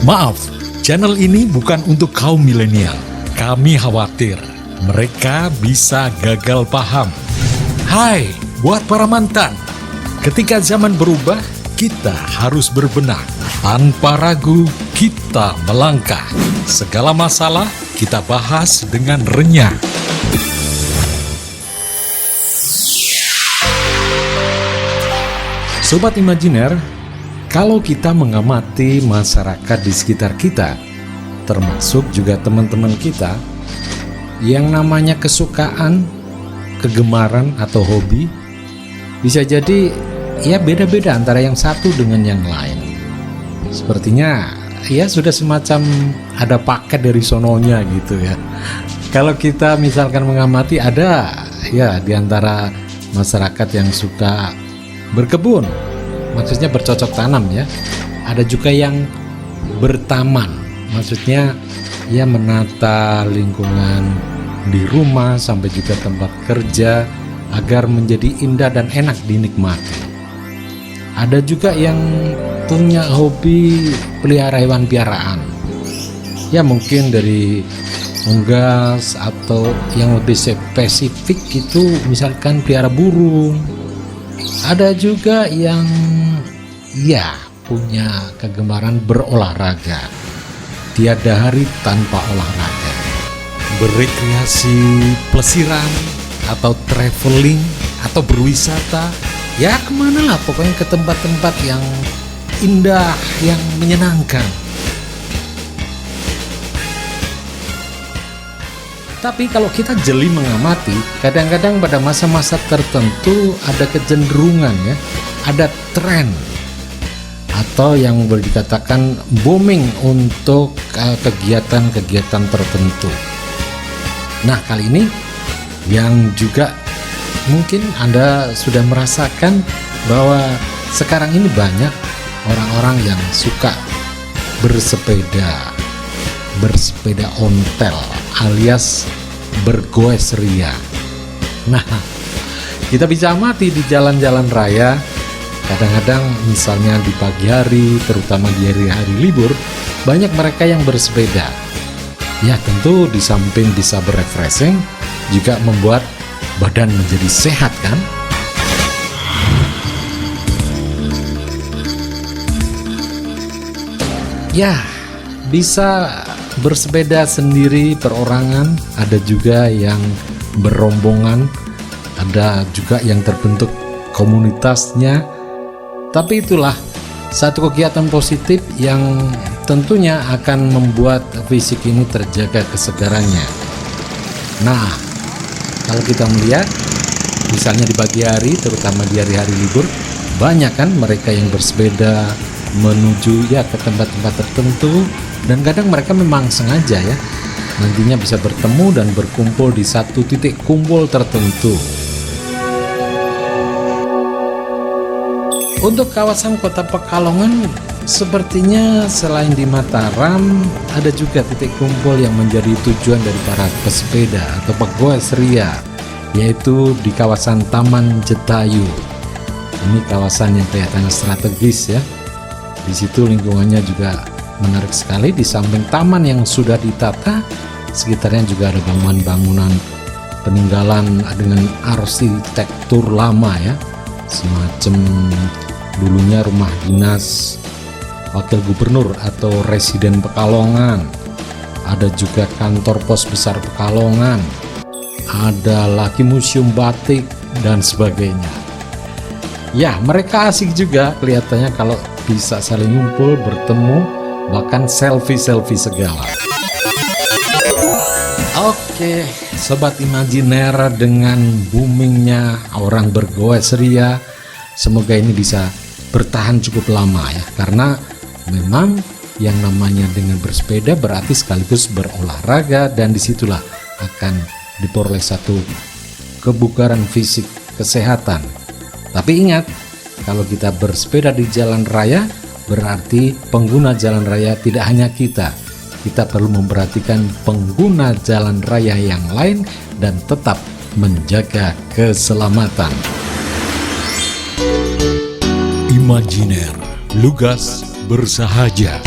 Maaf, channel ini bukan untuk kaum milenial. Kami khawatir mereka bisa gagal paham. Hai, buat para mantan, ketika zaman berubah, kita harus berbenah. Tanpa ragu, kita melangkah. Segala masalah kita bahas dengan renyah. Sobat Imajiner, kalau kita mengamati masyarakat di sekitar kita, termasuk juga teman-teman kita, yang namanya kesukaan, kegemaran atau hobi, bisa jadi ya beda-beda antara yang satu dengan yang lain. Sepertinya ya sudah semacam ada paket dari sononya gitu ya. Kalau kita misalkan mengamati, ada ya di antara masyarakat yang suka berkebun, maksudnya bercocok tanam ya. Ada juga yang bertaman, maksudnya ya menata lingkungan di rumah sampai juga tempat kerja agar menjadi indah dan enak dinikmati. Ada juga yang punya hobi pelihara hewan piaraan, ya mungkin dari unggas, atau yang lebih spesifik itu misalkan pelihara burung. Ada juga yang ya punya kegemaran berolahraga. Tiada hari tanpa olahraga. Berekreasi, pelesiran, atau traveling, atau berwisata. Ya kemana lah, pokoknya ke tempat-tempat yang indah, yang menyenangkan. Tapi kalau kita jeli mengamati, kadang-kadang pada masa-masa tertentu ada kecenderungan ya, ada tren atau yang boleh dikatakan booming untuk kegiatan-kegiatan tertentu. Nah, kali ini yang juga mungkin Anda sudah merasakan bahwa sekarang ini banyak orang-orang yang suka bersepeda ontel alias bergoes ria. Nah, kita bisa amati di jalan-jalan raya, kadang-kadang misalnya di pagi hari, terutama di hari-hari libur, banyak mereka yang bersepeda. Ya tentu di samping bisa berefreshing, juga membuat badan menjadi sehat kan? Ya, bisa bersepeda sendiri perorangan, ada juga yang berombongan, ada juga yang terbentuk komunitasnya. Tapi itulah satu kegiatan positif yang tentunya akan membuat fisik ini terjaga kesegarannya. Nah, kalau kita melihat misalnya di pagi hari, terutama di hari-hari libur, banyak kan mereka yang bersepeda menuju ya ke tempat-tempat tertentu, dan kadang mereka memang sengaja ya nantinya bisa bertemu dan berkumpul di satu titik kumpul tertentu. Untuk kawasan Kota Pekalongan, sepertinya selain di Mataram, ada juga titik kumpul yang menjadi tujuan dari para pesepeda atau pegoes ria, yaitu di kawasan Taman Jetayu. Ini kawasan yang kelihatannya strategis ya. Di situ lingkungannya juga menarik sekali. Di samping taman yang sudah ditata, sekitarnya juga ada bangunan-bangunan peninggalan dengan arsitektur lama ya, semacam dulunya rumah dinas wakil gubernur atau residen Pekalongan. Ada juga kantor pos besar Pekalongan, ada lagi museum batik dan sebagainya. Ya, mereka asik juga kelihatannya kalau bisa saling ngumpul, bertemu, bahkan selfie-selfie segala. Oke, Sobat Imajiner, dengan boomingnya orang bergoes ria, semoga ini bisa bertahan cukup lama ya, karena memang yang namanya dengan bersepeda berarti sekaligus berolahraga, dan disitulah akan diperoleh satu kebugaran fisik, kesehatan. Tapi ingat, kalau kita bersepeda di jalan raya, berarti pengguna jalan raya tidak hanya kita perlu memperhatikan pengguna jalan raya yang lain dan tetap menjaga keselamatan. Imajiner, lugas bersahaja.